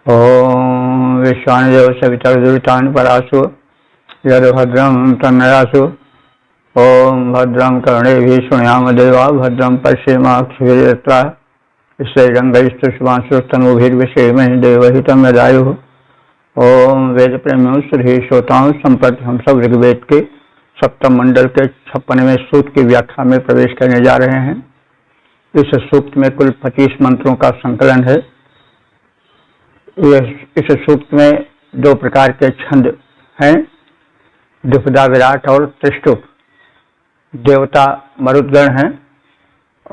ओम विश्वाणदेव सवितर्दुरितान् परासु यद्भद्रं तन्नयासु। ओम भद्रं कर्णेभिः शृणुयाम देवा भद्रं पश्येमाक्षभिर्यत्राः स्थिरैरङ्गैस्तुष्मांसुस्तनूभिर्विषेमहि देवहितं यदायुः। ओम वेद प्रेमियों श्री श्रोताओं, संप्रति हम सब ऋग्वेद के सप्तम मंडल के 56वें सूक्त की व्याख्या में प्रवेश करने जा रहे हैं। इस सूक्त में कुल 25 मंत्रों का संकलन है। इस सूक्त में 2 प्रकार के छंद हैं, द्विपदा विराट और त्रिष्टुप। देवता मरुद्गण हैं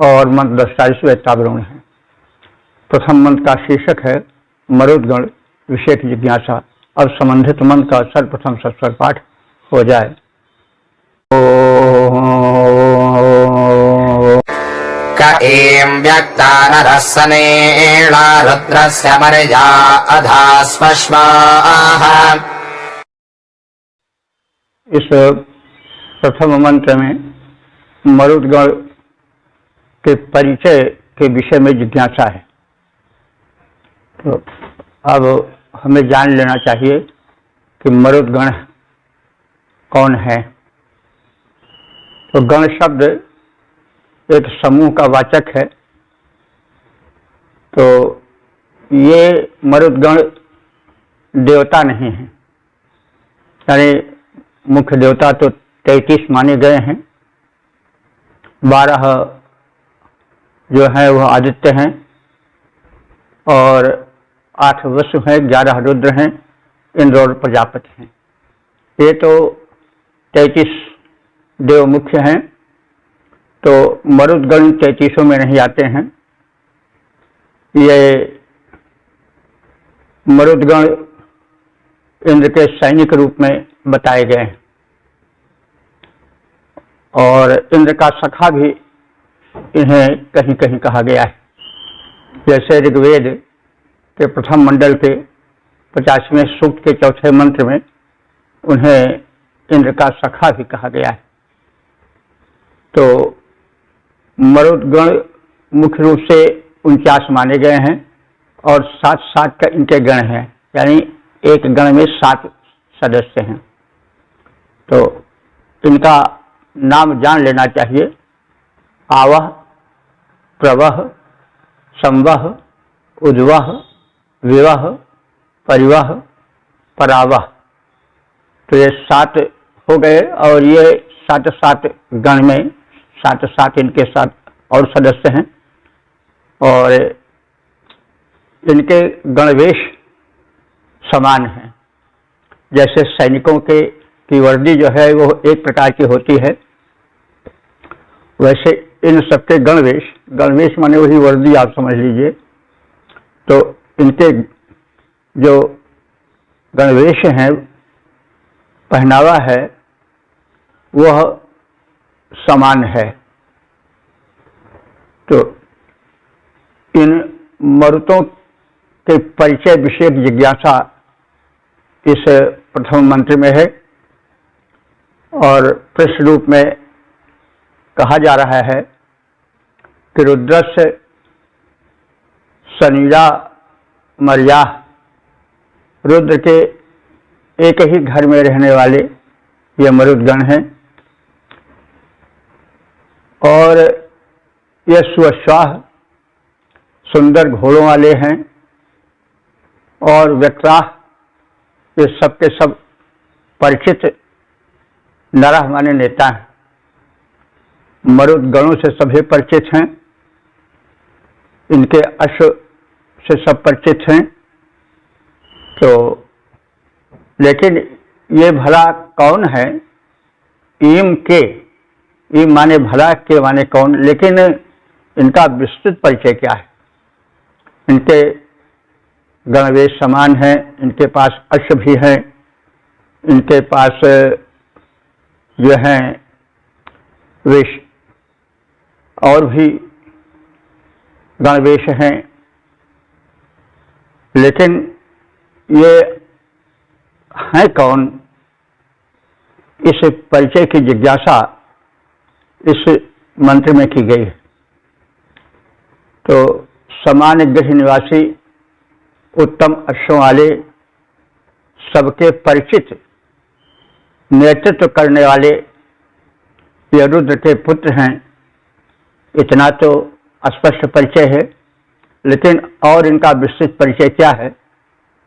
और मंत्र 27 श्वेतावरुण है। प्रथम मंत्र का शीर्षक है मरुद्गण विषय की जिज्ञासा। अब संबंधित मंत्र का सर्वप्रथम सस्वर पाठ हो जाए। क एं व्यक्ता नरस्सनेण रुद्रस्य मर्या अधा स्मश्माः। इस प्रथम मंत्र में मरुद्गण के परिचय के विषय में जिज्ञासा है। तो अब हमें जान लेना चाहिए कि मरुद्गण कौन है। तो गण शब्द एक समूह का वाचक है। तो ये मरुद्गण देवता नहीं है, यानी मुख्य देवता तो 33 माने गए हैं। 12 जो है वह आदित्य हैं और 8 वसु हैं, 11 रुद्र हैं, इंद्र और प्रजापति हैं। ये तो 33 देव मुख्य हैं। तो मरुद्गण 33 में नहीं आते हैं। ये मरुद्गण इंद्र के सैनिक रूप में बताए गए हैं और इंद्र का सखा भी इन्हें कहीं कहीं कहा गया है। जैसे ऋग्वेद के प्रथम मंडल के 50वें सूक्त के 4थे मंत्र में उन्हें इंद्र का सखा भी कहा गया है। तो मरुद्गण मुख्य रूप से 49 माने गए हैं और 7 का इनके गण हैं, यानी एक गण में 7 सदस्य हैं। तो इनका नाम जान लेना चाहिए। आवह, प्रवह, संवह, उद्वह, विवह, परिवह, परावह। तो ये 7 हो गए और ये 7 गण में 7 इनके साथ और सदस्य हैं और इनके गणवेश समान हैं। जैसे सैनिकों की वर्दी जो है वो एक प्रकार की होती है, वैसे इन सबके गणवेश माने वही वर्दी, आप समझ लीजिए। तो इनके जो गणवेश हैं, पहनावा है, वह समान है। तो इन मरुतों के परिचय विषय की जिज्ञासा इस प्रथम मंत्र में है और प्रश्न रूप में कहा जा रहा है कि रुद्रस्य सनीरा मर्या, रुद्र के एक ही घर में रहने वाले ये मरुद्गण हैं और ये सुअश्वाह सुंदर घोड़ों वाले हैं और व्यक्राह ये सब के सब परिचित नरह माने नेता हैं। मरुद्गणों से सभी परिचित हैं, इनके अश्व से सब परिचित हैं। तो लेकिन ये भला कौन है? ईम के, ईम माने भला, के माने कौन, लेकिन इनका विस्तृत परिचय क्या है? इनके गणवेश समान हैं, इनके पास अश्व भी हैं, इनके पास जो हैं वेश और भी गणवेश हैं, लेकिन ये हैं कौन? इस परिचय की जिज्ञासा इस मंत्र में की गई है। तो सामान्य गृह निवासी उत्तम अश्वों वाले, सबके परिचित, नेतृत्व करने वाले ये रुद्र के पुत्र हैं। इतना तो स्पष्ट परिचय है, लेकिन और इनका विस्तृत परिचय क्या है,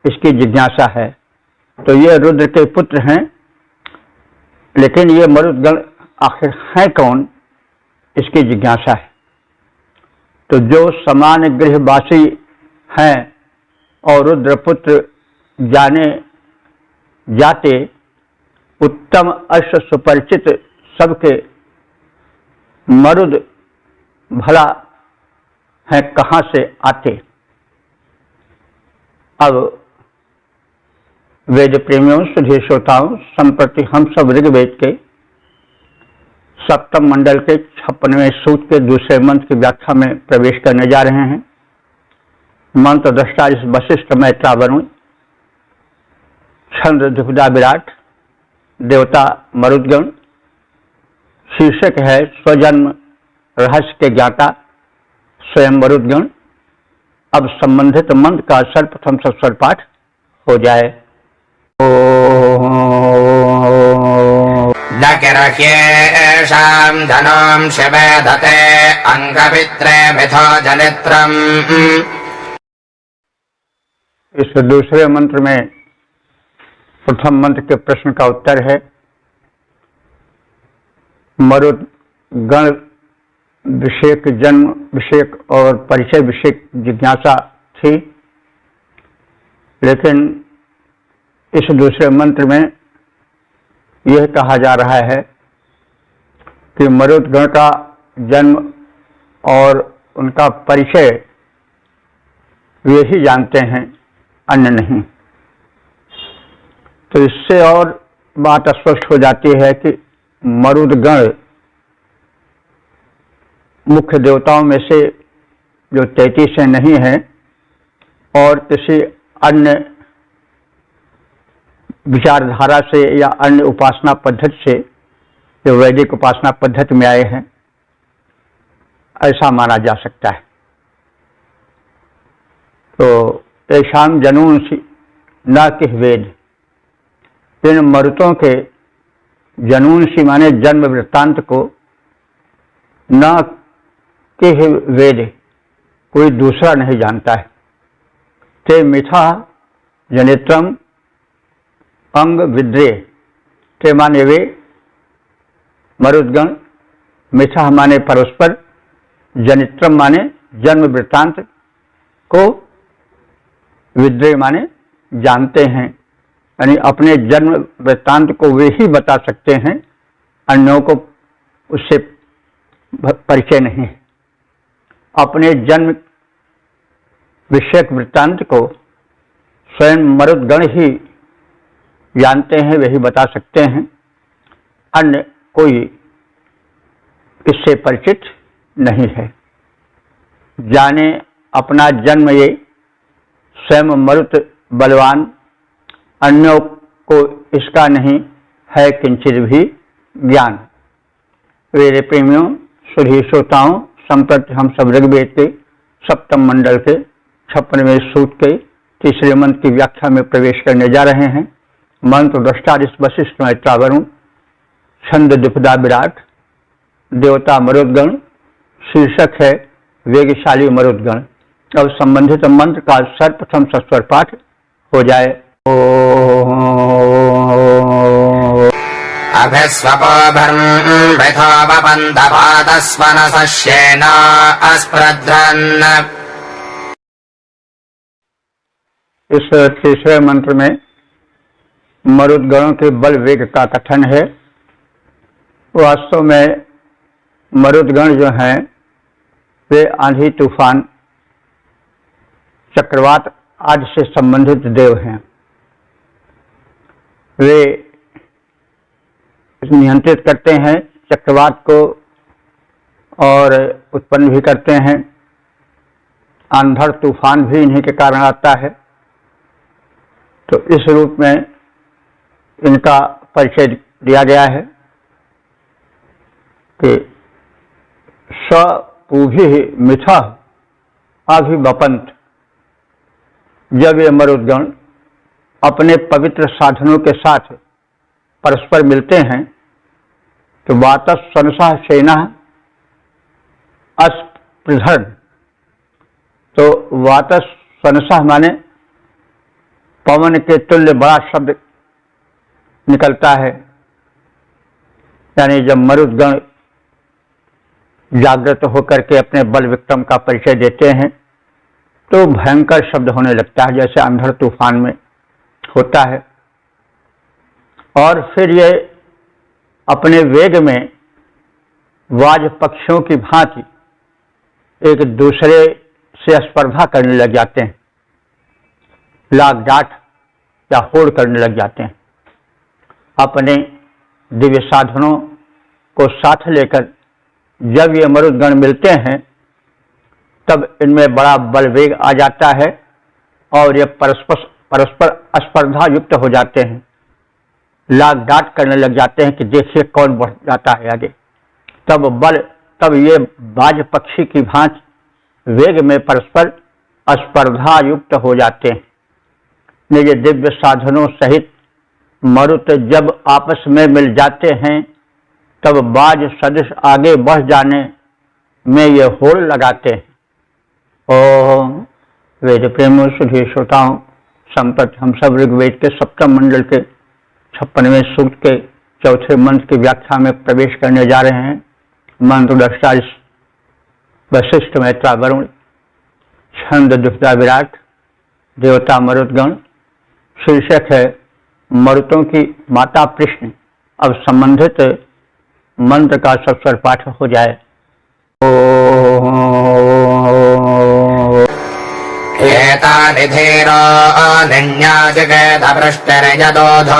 इसकी जिज्ञासा है। तो ये रुद्र के पुत्र हैं, लेकिन ये मरुदगण आखिर हैं कौन, इसकी जिज्ञासा है। तो जो समान गृहवासी हैं और रुद्रपुत्र जाने जाते, उत्तम अश्व सुपरिचित सबके मरुद भला है कहाँ से आते। अब वेद प्रेमियों, सुधी श्रोताओं, संप्रति हम सब ऋग्वेद के सप्तम मंडल के 56वें सूक्त के दूसरे मंत्र की व्याख्या में प्रवेश करने जा रहे हैं। मंत्र दृष्टा इस वशिष्ठ मैत्रा वरुण छंद द्विपदा विराट देवता मरुदगण। शीर्षक है स्वजन्म रहस्य के ज्ञाता स्वयं मरुदगण। अब संबंधित मंत्र का सर्वप्रथम सस्वर पाठ हो जाए। न किरह्येषां धनं शिवेदते अंगवित्रे मिथो जनित्रम्। इस दूसरे मंत्र में प्रथम मंत्र के प्रश्न का उत्तर है। मरुद गण विषयक, जन्म विषयक और परिचय विषयक जिज्ञासा थी, लेकिन इस दूसरे मंत्र में यह कहा जा रहा है कि मरुदगण का जन्म और उनका परिचय वे ही जानते हैं, अन्य नहीं। तो इससे और बात स्पष्ट हो जाती है कि मरुदगण मुख्य देवताओं में से जो 33 नहीं है और किसी अन्य विचारधारा से या अन्य उपासना पद्धति से जो वैदिक उपासना पद्धति में आए हैं, ऐसा माना जा सकता है। तो ऐशाम जनून न कि वेद, इन मरुतों के जनून सी माने जन्म वृत्तांत को, न कि वेद कोई दूसरा नहीं जानता है। ते मिथा जनित्रम अंग विद्रे, ते माने वे मरुदगण, मिथा माने परस्पर, जनित्रम माने जन्म वृत्तांत को, विद्रे माने जानते हैं। यानी अपने जन्म वृत्तांत को वे ही बता सकते हैं, अन्यों को उससे परिचय नहीं है। अपने जन्म विषयक वृत्तांत को स्वयं मरुदगण ही जानते हैं, वही बता सकते हैं, अन्य कोई इससे परिचित नहीं है। जाने अपना जन्म ये स्वयं मरुत बलवान, अन्यों को इसका नहीं है किंचित भी ज्ञान। वेद प्रेमियों, सुधी श्रोताओं, संप्रति हम सब ऋग्वेद के सप्तम मंडल के 56वें सूक्त के तीसरे मंत्र की व्याख्या में प्रवेश करने जा रहे हैं। मंत्र दृष्टा वशिष्ठ मैत्रा वरुण छंद द्विपदा विराट देवता मरुदगण। शीर्षक है वेगशाली मरुदगण। अब संबंधित मंत्र का सर्वप्रथम सस्वर पाठ हो जाए। अभिस्वपोभर्मृथो वपन्तपादस्वनसश्येन अस्प्रध्रन्। इस तीसरे मंत्र में मरुदगणों के बल वेग का कथन है। वास्तव में मरुदगण जो हैं वे आंधी, तूफान, चक्रवात आदि से संबंधित देव हैं। वे नियंत्रित करते हैं चक्रवात को और उत्पन्न भी करते हैं। अंधड़ तूफान भी इन्हीं के कारण आता है। तो इस रूप में इनका परिचय दिया गया है कि स्वपूभि मिथ अभिवपंत। जब ये मरुद्गण अपने पवित्र साधनों के साथ परस्पर मिलते हैं तो वातः स्वनसः सेना अस्पृधन। तो वातः स्वनसः माने पवन के तुल्य बड़ा शब्द निकलता है, यानी जब मरुद्गण जागृत होकर के अपने बल विक्रम का परिचय देते हैं तो भयंकर शब्द होने लगता है, जैसे अंधड़ तूफान में होता है। और फिर ये अपने वेग में वाज पक्षियों की भांति एक दूसरे से स्पर्धा करने लग जाते हैं, लाग डांट या होड़ करने लग जाते हैं। अपने दिव्य साधनों को साथ लेकर जब ये मरुद्गण मिलते हैं तब इनमें बड़ा बल वेग आ जाता है और ये परस्पर स्पर्धा युक्त हो जाते हैं, लाग डांट करने लग जाते हैं कि देखिए कौन बढ़ जाता है आगे। तब ये बाज पक्षी की भांति वेग में परस्पर स्पर्धा युक्त हो जाते हैं। ये दिव्य साधनों सहित मरुत जब आपस में मिल जाते हैं तब बाज सदृश आगे बढ़ जाने में ये होड़ लगाते हैं। ओम वेद प्रेम सुधी श्रोताओं, संप्रति हम सब ऋग्वेद के सप्तम मंडल के 56वें सूक्त के चौथे मंत्र की व्याख्या में प्रवेश करने जा रहे हैं। मंत्र दृष्टा वशिष्ठ मैत्रा वरुण, छंद दुष्टा विराट, देवता मरुद्गण। शीर्षक है मरुतों की माता प्रश्न। अब संबंधित मंत्र का सस्वर पाठ हो जाए। एतानि धीरो निन्याजगेदपृष्टरयदोधो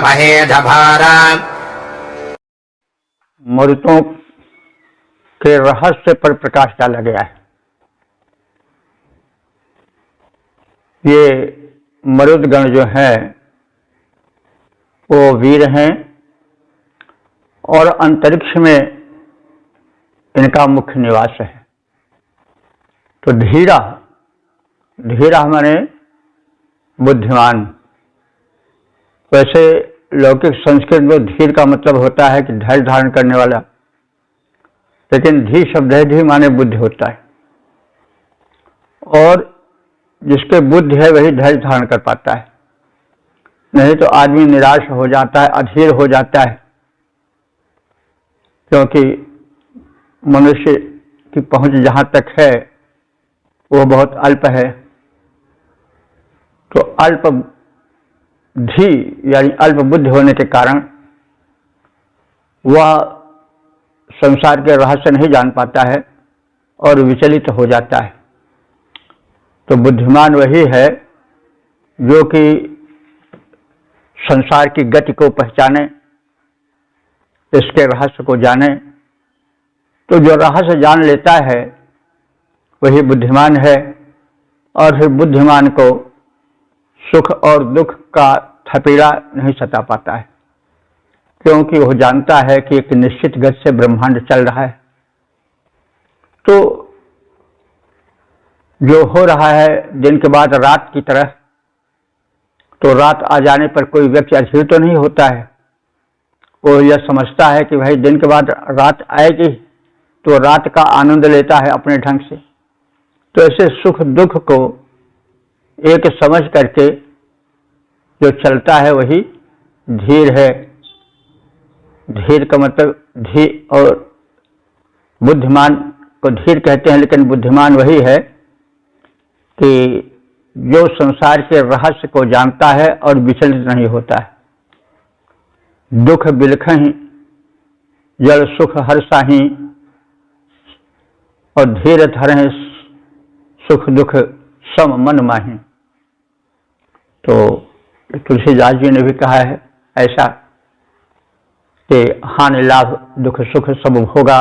महेधभारा। मरुतों के रहस्य पर प्रकाश डाला गया है। ये मरुदगण जो है वो वीर हैं और अंतरिक्ष में इनका मुख्य निवास है। तो धीरा माने बुद्धिमान। वैसे लौकिक संस्कृत में धीर का मतलब होता है कि धैर्य धारण करने वाला, लेकिन धी शब्द है, धी माने बुद्धि होता है। और जिसके बुद्धि है वही धैर्य धारण कर पाता है, नहीं तो आदमी निराश हो जाता है, अधीर हो जाता है, क्योंकि मनुष्य की पहुंच जहां तक है वो बहुत अल्प है। तो अल्प धी यानी अल्प बुद्धि होने के कारण वह संसार के रहस्य नहीं जान पाता है और विचलित हो जाता है। तो बुद्धिमान वही है जो कि संसार की गति को पहचाने, इसके रहस्य को जाने। तो जो रहस्य जान लेता है वही बुद्धिमान है। और फिर बुद्धिमान को सुख और दुख का थपेड़ा नहीं सता पाता है, क्योंकि वह जानता है कि एक निश्चित गति से ब्रह्मांड चल रहा है। तो जो हो रहा है दिन के बाद रात की तरह, तो रात आ जाने पर कोई व्यक्ति अधीर तो नहीं होता है। वो यह समझता है कि भाई दिन के बाद रात आएगी, तो रात का आनंद लेता है अपने ढंग से। तो ऐसे सुख दुख को एक समझ करके जो चलता है वही धीर है। धीर का मतलब धीर और बुद्धिमान को धीर कहते हैं, लेकिन बुद्धिमान वही है कि जो संसार के रहस्य को जानता है और विचलित नहीं होता है। दुख बिलखहि जल सुख हर्षाहि और धीर धरहि सुख दुख सम मन माहि। तो तुलसीदास जी ने भी कहा है ऐसा कि हानि लाभ दुख सुख सब भोगा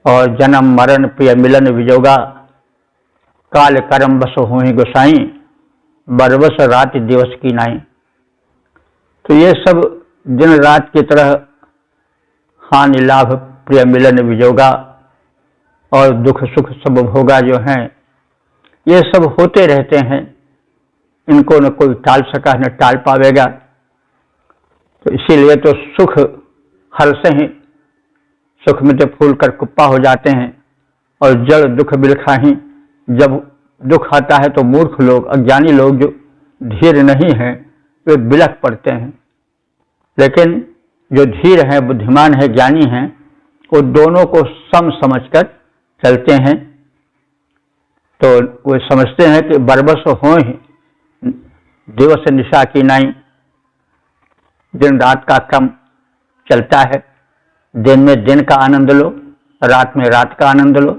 और जन्म मरण प्रिय मिलन विजोगा, काल कर्म बस होहि गोसाई बरबस रात दिवस की नाई। तो ये सब दिन रात की तरह हानि लाभ प्रिय मिलन विजोगा और दुख सुख सब भोगा जो हैं, ये सब होते रहते हैं, इनको न कोई टाल सका न टाल पावेगा। तो इसीलिए तो सुख हर्ष ही, सुख में तो फूल कर कुप्पा हो जाते हैं, और जड़ दुख बिलखाही। जब दुख आता है तो मूर्ख लोग, अज्ञानी लोग जो धीर नहीं हैं, वे बिलख पड़ते हैं। लेकिन जो धीर हैं, बुद्धिमान है, ज्ञानी हैं, वो दोनों को सम समझकर चलते हैं। तो वे समझते हैं कि बरबस हो ही दिवस निशा की नाई, दिन रात का क्रम चलता है। दिन में दिन का आनंद लो, रात में रात का आनंद लो,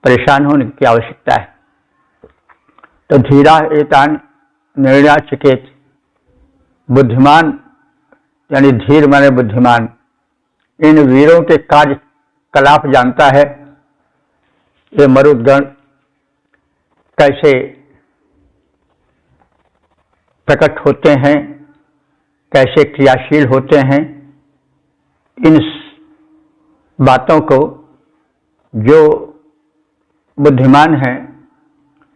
परेशान होने की आवश्यकता है। तो धीरा एतान निर्णया चिकेत, बुद्धिमान यानी धीर माने बुद्धिमान, इन वीरों के कार्य कलाप जानता है। ये मरुदगण कैसे प्रकट होते हैं, कैसे क्रियाशील होते हैं, इन बातों को जो बुद्धिमान हैं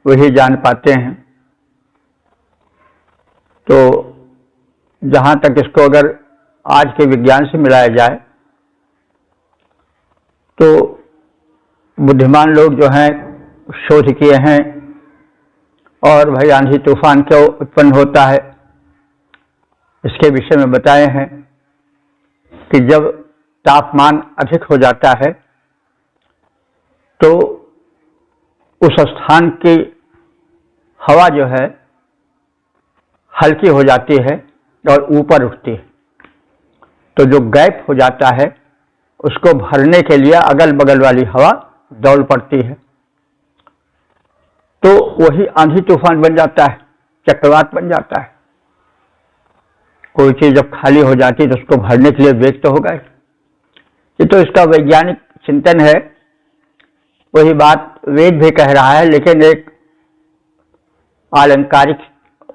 वही जान पाते हैं। तो जहाँ तक इसको अगर आज के विज्ञान से मिलाया जाए तो बुद्धिमान लोग जो हैं शोध किए हैं, और भाई आंधी तूफान क्यों उत्पन्न होता है इसके विषय में बताए हैं कि जब तापमान अधिक हो जाता है तो उस स्थान की हवा जो है हल्की हो जाती है और ऊपर उठती है। तो जो गैप हो जाता है उसको भरने के लिए अगल बगल वाली हवा दौड़ पड़ती है, तो वही आंधी तूफान बन जाता है, चक्रवात बन जाता है। कोई चीज जब खाली हो जाती है तो उसको भरने के लिए वेग तो होगा ही। ये तो इसका वैज्ञानिक चिंतन है, वही बात वेद भी कह रहा है, लेकिन एक अलंकारिक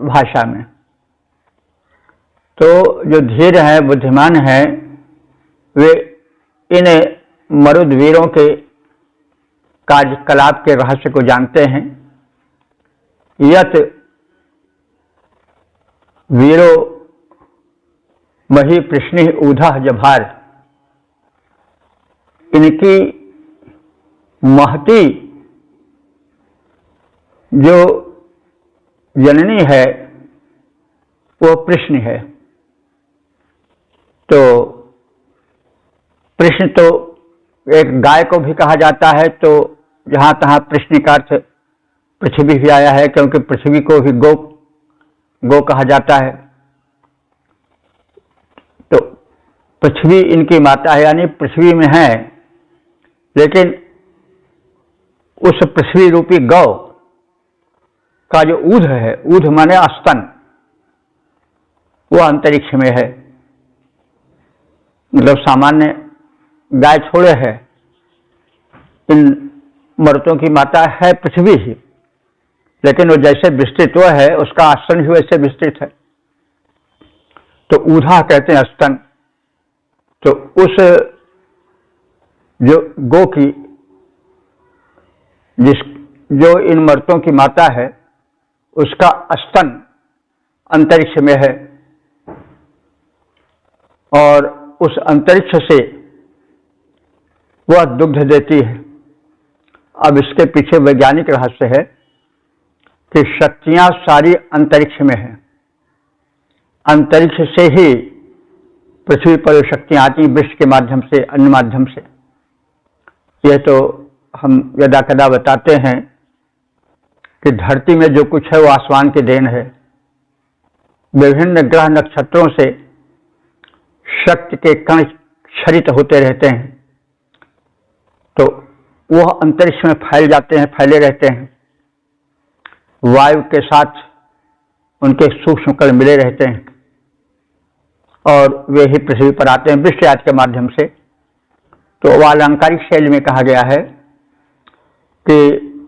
भाषा में। तो जो धीर है, बुद्धिमान है, वे इन मरुद वीरों के कार्यकलाप के रहस्य को जानते हैं। यत वीरो मही प्रश्नि ऊधा जभार, इनकी महती जो जननी है वो प्रश्न है। तो प्रश्न तो एक गाय को भी कहा जाता है, तो जहां तहां प्रश्न का अर्थ पृथ्वी भी आया है, क्योंकि पृथ्वी को भी गो कहा जाता है। तो पृथ्वी इनकी माता है, यानी पृथ्वी में है, लेकिन उस पृथ्वी रूपी गौ का जो ऊध है, ऊध माने स्तन, वो अंतरिक्ष में है। मतलब सामान्य गाय छोड़े है, इन मर्दों की माता है पृथ्वी ही, लेकिन वो जैसे विस्तृत वो है उसका स्तन भी वैसे विस्तृत है। तो ऊधा कहते हैं स्तन। तो उस जो गो की जो इन मर्दों की माता है उसका स्तन अंतरिक्ष में है, और उस अंतरिक्ष से वह दुग्ध देती है। अब इसके पीछे वैज्ञानिक रहस्य है कि शक्तियां सारी अंतरिक्ष में है, अंतरिक्ष से ही पृथ्वी पर शक्तियां आती, वृक्ष के माध्यम से, अन्य माध्यम से। यह तो हम यदा कदा बताते हैं कि धरती में जो कुछ है वो आसमान की देन है। विभिन्न ग्रह नक्षत्रों से शक्ति के कण क्षरित होते रहते हैं, तो वह अंतरिक्ष में फैल जाते हैं, फैले रहते हैं। वायु के साथ उनके सूक्ष्म कण मिले रहते हैं, और वे ही पृथ्वी पर आते हैं वृक्ष आदि के माध्यम से। तो वह अलंकारिक शैली में कहा गया है कि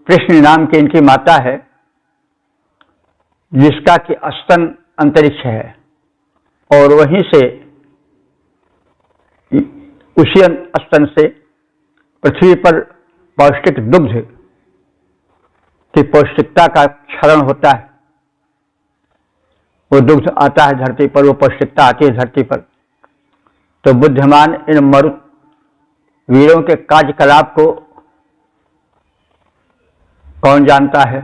कृष्ण नाम की इनकी माता है, जिसका कि स्तन अंतरिक्ष है, और वहीं से उसी स्तन से पृथ्वी पर पौष्टिक दुग्ध की पौष्टिकता का क्षरण होता है। वो दुग्ध आता है धरती पर, वो पौष्टिकता आती है धरती पर। तो बुद्धिमान इन मरुत वीरों के कार्यकलाप को कौन जानता है?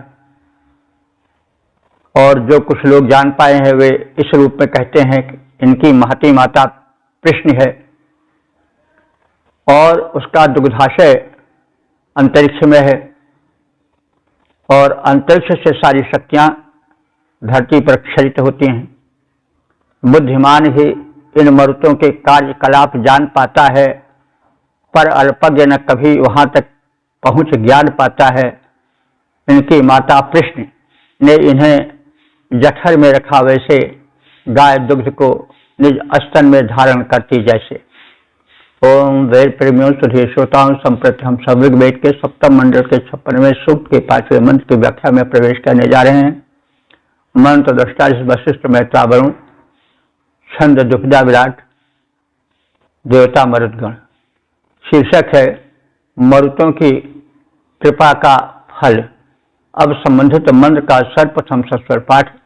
और जो कुछ लोग जान पाए हैं वे इस रूप में कहते हैं कि इनकी महती माता कृष्ण है और उसका दुग्धाशय अंतरिक्ष में है और अंतरिक्ष से सारी शक्तियां धरती पर क्षरित होती हैं। बुद्धिमान ही इन मरुतों के कार्यकलाप जान पाता है, पर अल्पज्ञ न कभी वहां तक पहुंच ज्ञान पाता है। इनकी माता कृष्ण ने इन्हें जठर में रखा, वैसे गाय दुग्ध को निज स्तन में धारण करती जैसे। ओम वेद प्रेमियों सुधीर श्रोताओं, संप्रति हम सब ऋग्वेद के सप्तम मंडल के 56वें सूक्त के 5वें मंत्र की व्याख्या में प्रवेश करने जा रहे हैं। मंत्र दृष्टा वशिष्ठ मैत्रा वरुण, छंद दुखदा विराट, देवता मरुदगण। शीर्षक है मरुतों की कृपा का फल। अब संबंधित मंत्र का सर्वप्रथम सस्वर पाठ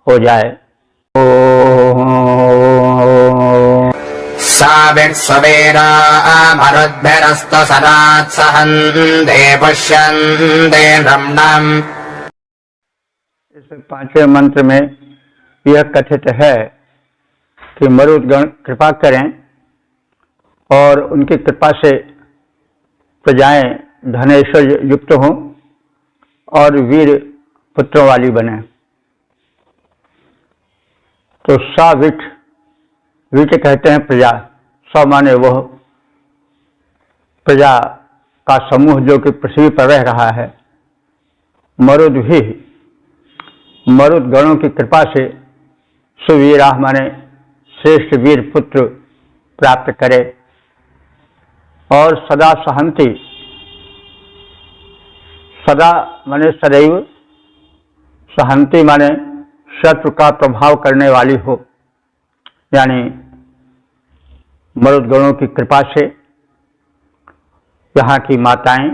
हो जाए। सावित्स्ववेरा मरुद्भिरस्तु सदात् सहन्ते पुष्यन्ते नृम्णम्। इस 5वें मंत्र में यह कथित है कि मरुदगण कृपा करें और उनकी कृपा से प्रजाएं धनेश्वर युक्त हों और वीर पुत्रों वाली बने। तो साविट, विट कहते हैं प्रजा, स माने वह प्रजा का समूह जो कि पृथ्वी पर रह रहा है। मरुद भी मरुद गणों की कृपा से सुवीरा माने श्रेष्ठ वीर पुत्र प्राप्त करे और सदा सहंती, सदा माने सदैव, सहंती माने शत्रु का प्रभाव करने वाली हो। यानी मरुदगणों की कृपा से यहाँ की माताएं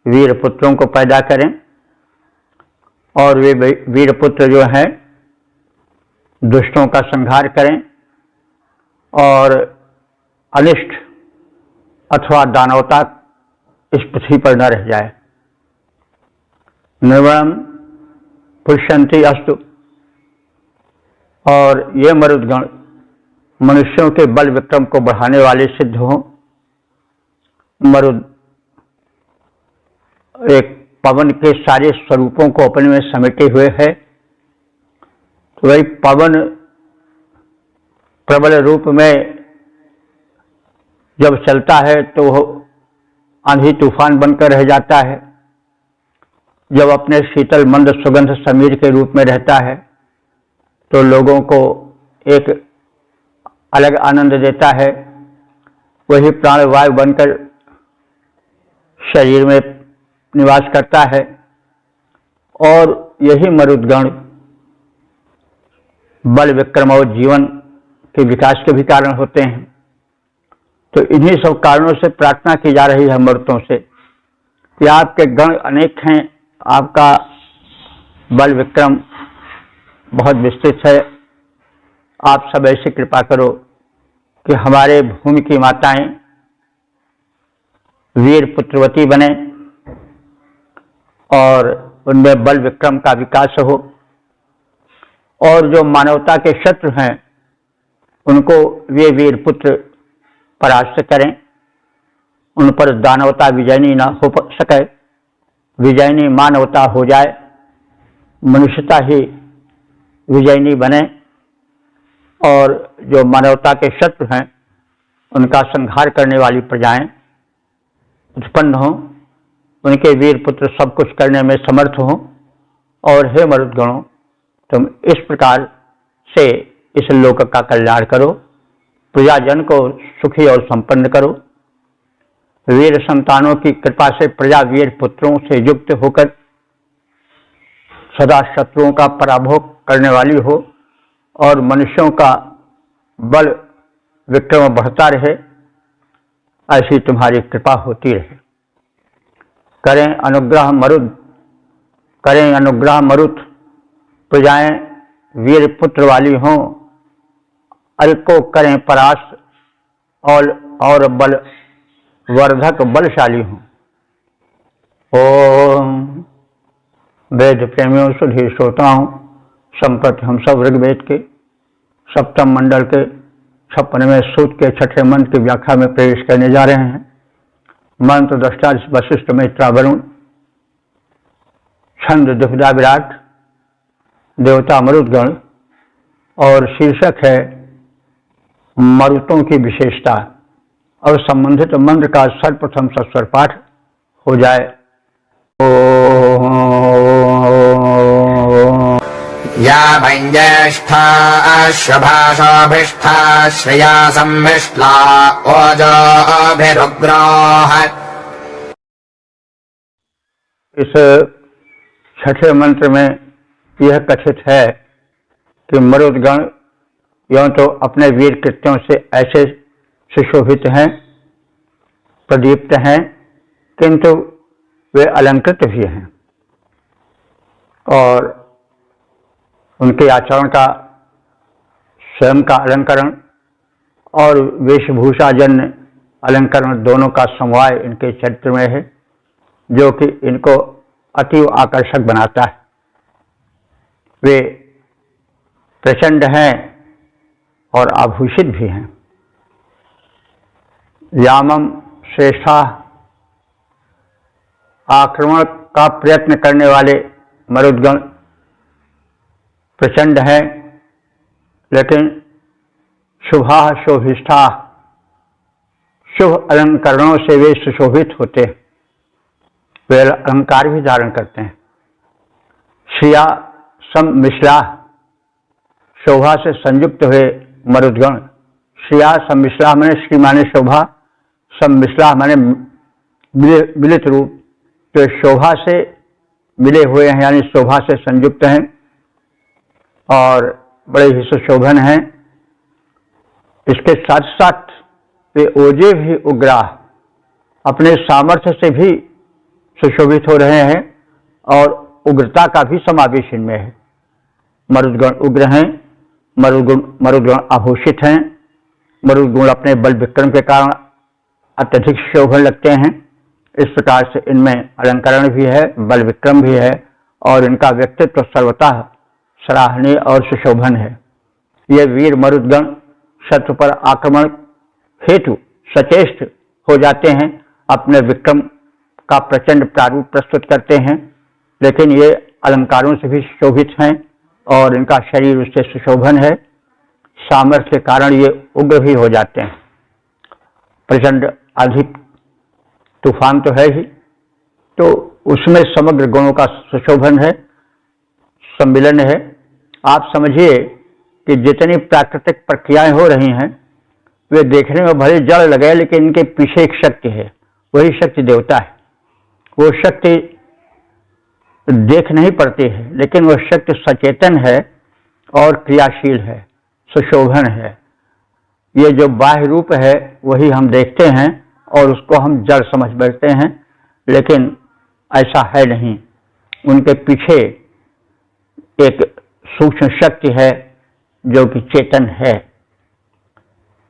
वीर पुत्रों को पैदा करें और वे वीर पुत्र जो हैं दुष्टों का संहार करें और अनिष्ट अथवा दानवता इस पृथ्वी पर न रह जाए। निर्वणम पुष्यन्ति अस्तु, और ये मरुदगण मनुष्यों के बल विक्रम को बढ़ाने वाले सिद्ध हों। मरुद एक पवन के सारे स्वरूपों को अपने में समेटे हुए है। तो वही पवन प्रबल रूप में जब चलता है तो वह आंधी तूफान बनकर रह जाता है। जब अपने शीतल मंद सुगंध समीर के रूप में रहता है तो लोगों को एक अलग आनंद देता है। वही प्राणवायु बनकर शरीर में निवास करता है और यही मरुदगण बल विक्रम और जीवन के विकास के भी कारण होते हैं। तो इन्हीं सब कारणों से प्रार्थना की जा रही है मरुतों से कि आपके गण अनेक हैं, आपका बल विक्रम बहुत विस्तृत है, आप सब ऐसी कृपा करो कि हमारे भूमि की माताएं वीर पुत्रवती बने और उनमें बल विक्रम का विकास हो और जो मानवता के शत्रु हैं उनको वे वीर पुत्र परास्त करें, उन पर दानवता विजयनी न हो सके, विजयनी मानवता हो जाए, मनुष्यता ही विजयनी बने और जो मानवता के शत्रु हैं उनका संहार करने वाली प्रजाएं उत्पन्न हों, उनके वीर पुत्र सब कुछ करने में समर्थ हों। और हे मरुदगणों, तुम इस प्रकार से इस लोक का कल्याण करो, प्रजाजन को सुखी और संपन्न करो। वीर संतानों की कृपा से प्रजा वीर पुत्रों से युक्त होकर सदा शत्रुओं का पराभव करने वाली हो और मनुष्यों का बल विक्रम बढ़ता रहे, ऐसी तुम्हारी कृपा होती रहे। करें अनुग्रह मरुद करें अनुग्रह मरुत, प्रजाएं वीर पुत्र वाली हों, अल्को करें परास और बल वर्धक बलशाली हों। ओम वेद प्रेमियों सुधीर श्रोताओं, संप्रति हम सब ऋग्वेद के सप्तम मंडल के 56वें सूक्त के 6ठे मंत्र की व्याख्या में प्रवेश करने जा रहे हैं। मंत्र दृष्टा वशिष्ठ मैत्रा वरुण, छंद द्विपदा विराट, देवता मरुदगण और शीर्षक है मरुतों की विशेषता। और संबंधित मंत्र का सर्वप्रथम सस्वर पाठ हो जाए। या भञ्ज्येष्ठा शुभाशोभिष्ठा श्रिया सम्मिष्टा ओजोभिरुग्रोः। इस छठे मंत्र में यह कथित है कि मरुदगण यों तो अपने वीर कृत्यों से ऐसे सुशोभित हैं, प्रदीप्त हैं, किंतु वे अलंकृत भी हैं और उनके आचरण का, स्वयं का अलंकरण और वेशभूषा जन्य अलंकरण दोनों का समवाय इनके चरित्र में है, जो कि इनको अतीव आकर्षक बनाता है। वे प्रचंड हैं और आभूषित भी हैं। यामम श्रेष्ठा, आक्रमण का प्रयत्न करने वाले मरुदगण प्रचंड हैं, लेकिन शुभा शोभिष्ठा, शुभ अलंकरणों से वे सुशोभित होते हैं, वे अलंकार भी धारण करते हैं। श्रिया सम्मिश्रा, शोभा से संयुक्त हुए मरुदगण। श्रिया सम्मिश्रा माने श्री माने शोभा, सम्मिश्रा माने मिलित रूप, तो शोभा से मिले हुए हैं, यानी शोभा से संयुक्त हैं और बड़े ही सुशोभन हैं। इसके साथ साथ वे ओजे भी उग्रा, अपने सामर्थ्य से भी सुशोभित हो रहे हैं और उग्रता का भी समावेश इनमें है। मरुदगण उग्र हैं, मरुदगण आभूषित हैं, मरुदगण अपने बल विक्रम के कारण अत्यधिक शोभन लगते हैं। इस प्रकार से इनमें अलंकरण भी है, बल विक्रम भी है और इनका व्यक्तित्व सर्वतः सराहनीय और सुशोभन है। ये वीर मरुदगण शत्रु पर आक्रमण हेतु सचेष्ट हो जाते हैं, अपने विक्रम का प्रचंड प्रारूप प्रस्तुत करते हैं, लेकिन ये अलंकारों से भी शोभित हैं और इनका शरीर उससे सुशोभन है। सामर्थ्य के कारण ये उग्र भी हो जाते हैं। प्रचंड अधिक तूफान तो है ही, तो उसमें समग्र गुणों का सुशोभन है, सम्मिलन है। आप समझिए कि जितनी प्राकृतिक प्रक्रियाएं हो रही हैं वे देखने में भले जड़ लगे, लेकिन इनके पीछे एक शक्ति है, वही शक्ति देवता है। वो शक्ति देख नहीं पड़ती है, लेकिन वह शक्ति सचेतन है और क्रियाशील है, सुशोभन है। ये जो बाह्य रूप है वही हम देखते हैं और उसको हम जड़ समझ बैठते हैं, लेकिन ऐसा है नहीं। उनके पीछे एक सूक्ष्म शक्ति है जो कि चेतन है।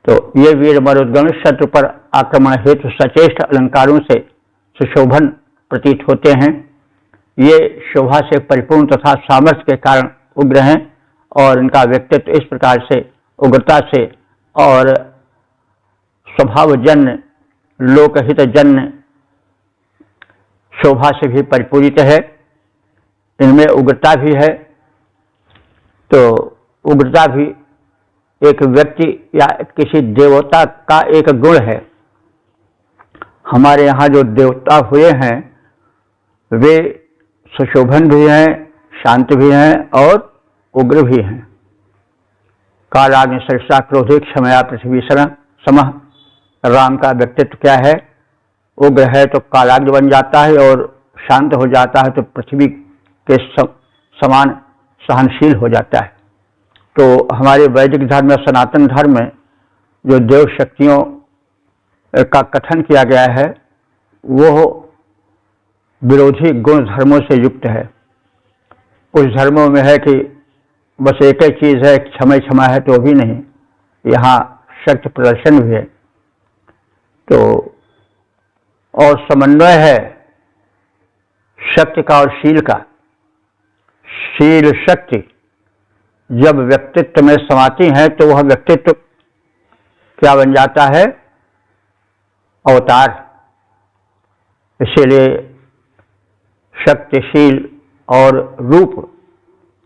तो ये वीर मरुदगण शत्रु पर आक्रमण हेतु सचेष्ट अलंकारों से सुशोभन प्रतीत होते हैं। ये शोभा से परिपूर्ण तथा सामर्थ्य के कारण उग्र हैं और इनका व्यक्तित्व इस प्रकार से उग्रता से और स्वभावजन्य लोकहितजन्य शोभा से भी परिपूरित है। इनमें उग्रता भी है, तो उग्रता भी एक व्यक्ति या किसी देवता का एक गुण है। हमारे यहाँ जो देवता हुए हैं वे सुशोभन भी हैं, शांत भी हैं और उग्र भी हैं। कालाग्नि सरसा क्रोधे क्षमया पृथ्वी समः। राम का व्यक्तित्व क्या है? उग्र है तो कालाग्नि बन जाता है और शांत हो जाता है तो पृथ्वी के समान सहनशील हो जाता है। तो हमारे वैदिक धर्म में, सनातन धर्म में जो देव शक्तियों का कथन किया गया है वो विरोधी गुण धर्मों से युक्त है। कुछ धर्मों में है कि बस एक ही चीज है, क्षमा क्षमा है, तो भी नहीं, यहाँ शक्ति प्रदर्शन भी है। तो और समन्वय है शक्ति का और शील का। शील शक्ति जब व्यक्तित्व में समाती है तो वह व्यक्तित्व क्या बन जाता है? अवतार। इसीलिए शक्तिशील और रूप,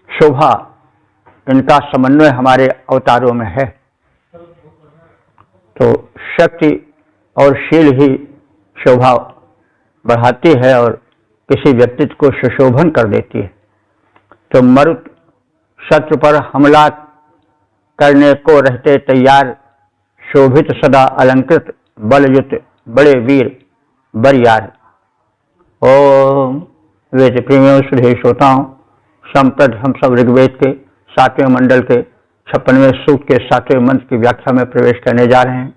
शोभा, इनका समन्वय हमारे अवतारों में है। तो शक्ति और शील ही शोभा बढ़ाती है और किसी व्यक्तित्व को सुशोभन कर देती है। तो मरुत शत्रु पर हमला करने को रहते तैयार, शोभित सदा अलंकृत, बलयुत बड़े वीर बरियार। ओम वेद प्रेमियों सुधे श्रोताओं, संप्रद हम सब ऋग्वेद के 7वें मंडल के 56वें सूक्त के 7वें मंत्र की व्याख्या में प्रवेश करने जा रहे हैं।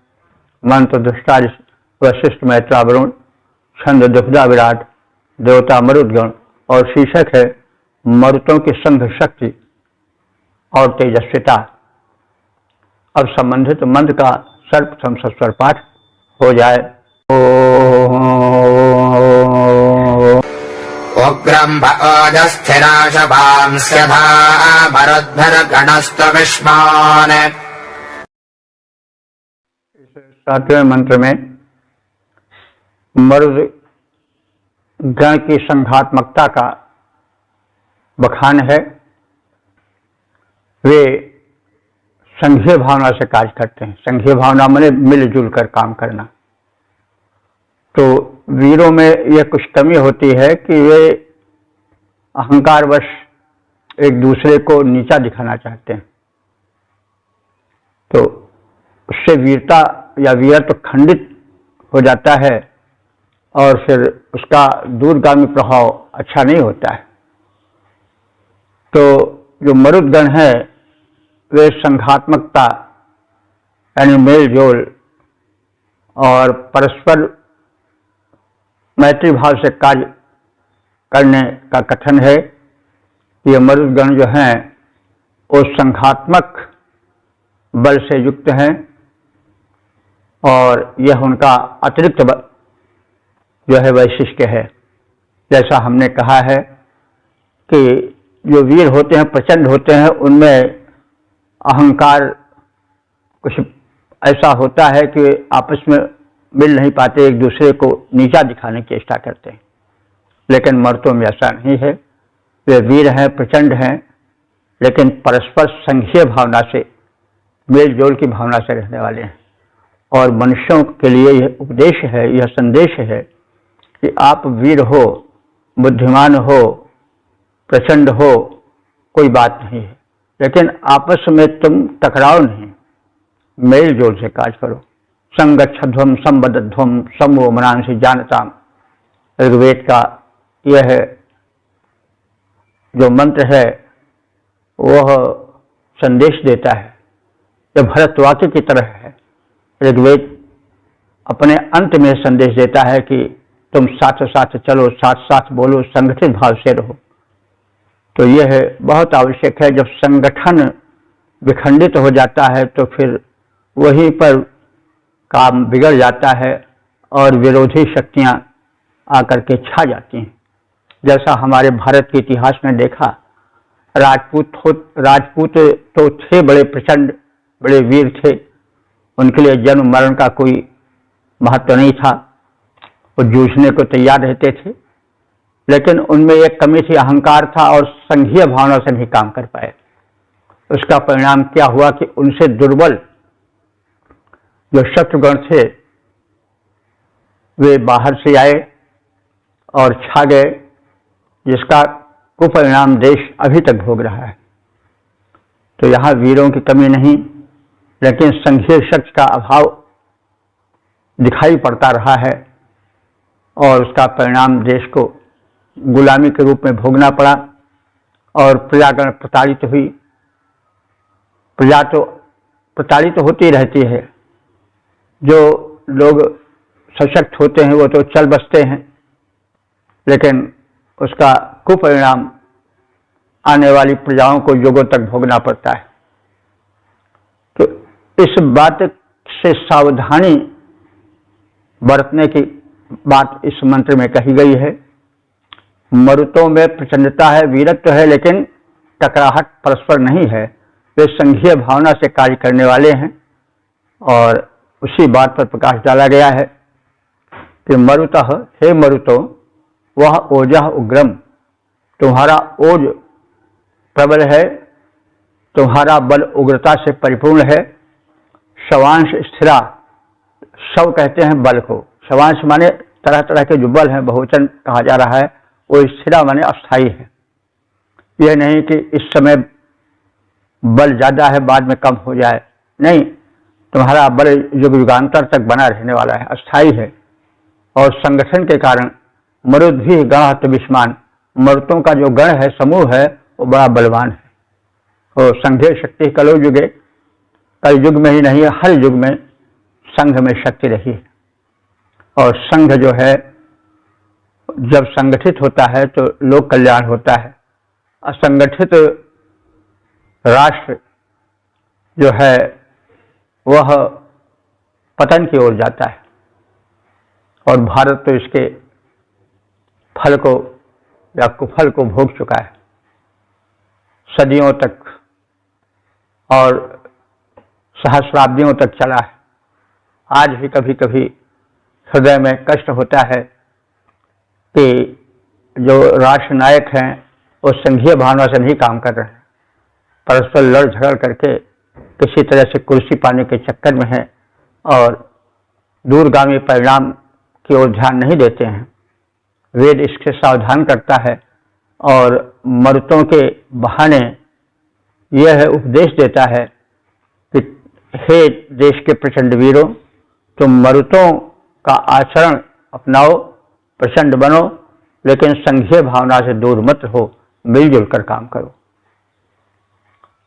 मंत्र दुष्टार वशिष्ठ मैत्रा वरुण, छंद दुखदा विराट, देवता मरुदगण और शीर्षक है मरुतों की संघ शक्ति और तेजस्विता। अब संबंधित मंत्र का सर्वप्रथम सस्वर पाठ हो जाए। उग्रम् भोजस्थिराशभांस्यधा मरुद्भरगणस्तविष्मान्। 7वें मंत्र में मरुद गण की संघात्मकता का बखान है। वे संघीय भावना से कार्य करते हैं। संघीय भावना माने मिलजुल कर काम करना। तो वीरों में यह कुछ कमी होती है कि वे अहंकारवश एक दूसरे को नीचा दिखाना चाहते हैं। तो उससे वीरता या वीरत्व खंडित हो जाता है और फिर उसका दूरगामी प्रभाव अच्छा नहीं होता है। तो जो मरुदगण है वे संघात्मकता यानी मेल जोल और परस्पर मैत्री भाव से कार्य करने का कथन है। ये मरुदगण जो हैं वो संघात्मक बल से युक्त हैं और यह उनका अतिरिक्त जो है वैशिष्ट्य है। जैसा हमने कहा है कि जो वीर होते हैं, प्रचंड होते हैं, उनमें अहंकार कुछ ऐसा होता है कि आपस में मिल नहीं पाते, एक दूसरे को नीचा दिखाने की चेष्टा करते हैं। लेकिन मर्दों में ऐसा नहीं है। वे वीर हैं, प्रचंड हैं, लेकिन परस्पर संघीय भावना से, मेल जोल की भावना से रहने वाले हैं। और मनुष्यों के लिए यह उपदेश है, यह संदेश है कि आप वीर हो, बुद्धिमान हो, प्रचंड हो, कोई बात नहीं है, लेकिन आपस में तुम टकराओ नहीं, मेल जोल से कार्य करो। संगच्छध्वम संबद्धध्वम समो मनांसि जानताम, ऋग्वेद का यह जो मंत्र है वह संदेश देता है। यह भरतवाक्य की तरह है। ऋग्वेद अपने अंत में संदेश देता है कि तुम साथ साथ चलो, साथ साथ बोलो, संगठित भाव से रहो। तो यह बहुत आवश्यक है। जब संगठन विखंडित हो जाता है तो फिर वहीं पर काम बिगड़ जाता है और विरोधी शक्तियां आकर के छा जाती हैं। जैसा हमारे भारत के इतिहास में देखा, राजपूत तो थे बड़े प्रचंड, बड़े वीर थे, उनके लिए जन्म मरण का कोई महत्व नहीं था, वो जूझने को तैयार रहते थे। लेकिन उनमें एक कमी थी, अहंकार था और संघीय भावना से नहीं काम कर पाए। उसका परिणाम क्या हुआ कि उनसे दुर्बल जो शत्रुगण थे वे बाहर से आए और छा गए, जिसका कुपरिणाम देश अभी तक भोग रहा है। तो यहाँ वीरों की कमी नहीं, लेकिन संघीय शक्ति का अभाव दिखाई पड़ता रहा है और उसका परिणाम देश को गुलामी के रूप में भोगना पड़ा और प्रजागण प्रताड़ित हुई। प्रजा तो प्रताड़ित होती रहती है। जो लोग सशक्त होते हैं वो तो चल बसते हैं, लेकिन उसका कुपरिणाम आने वाली प्रजाओं को युगों तक भोगना पड़ता है। तो इस बात से सावधानी बरतने की बात इस मंत्र में कही गई है। मरुतों में प्रचंडता है, वीरत्व है, लेकिन टकराहट परस्पर नहीं है। वे संघीय भावना से कार्य करने वाले हैं और उसी बात पर प्रकाश डाला गया है कि मरुतः, हे मरुतो, वह ओजः उग्रम, तुम्हारा ओज प्रबल है, तुम्हारा बल उग्रता से परिपूर्ण है। शवांश स्थिरा, शव कहते हैं बल को, शवांश माने तरह तरह के जो बल हैं, बहुवचन कहा जा रहा है, वो स्थिरा माने अस्थाई है। यह नहीं कि इस समय बल ज्यादा है बाद में कम हो जाए, नहीं, तुम्हारा बल युग युगांतर तक बना रहने वाला है, अस्थाई है। और संगठन के कारण मरुद भी गणहत विस्मान, मरुतों का जो गण है, समूह है, वो बड़ा बलवान है। और संघे शक्ति कलो युगे, कल युग में ही नहीं, हर युग में संघ में शक्ति रही है। और संघ जो है जब संगठित होता है तो लोक कल्याण होता है। असंगठित राष्ट्र जो है वह पतन की ओर जाता है और भारत तो इसके फल को या कुफल को भोग चुका है सदियों तक और सहस्राब्दियों तक चला है। आज भी कभी कभी हृदय में कष्ट होता है कि जो राष्ट्र नायक हैं वो संघीय भावना से नहीं काम कर रहे हैं, परस्पर लड़ झगड़ करके किसी तरह से कुर्सी पाने के चक्कर में हैं और दूरगामी परिणाम की ओर ध्यान नहीं देते हैं। वेद इससे सावधान करता है और मरुतों के बहाने यह उपदेश देता है कि हे देश के प्रचंड वीरों, तुम मरुतों का आचरण अपनाओ, प्रचंड बनो, लेकिन संघीय भावना से दूर मत हो, मिलजुल कर काम करो।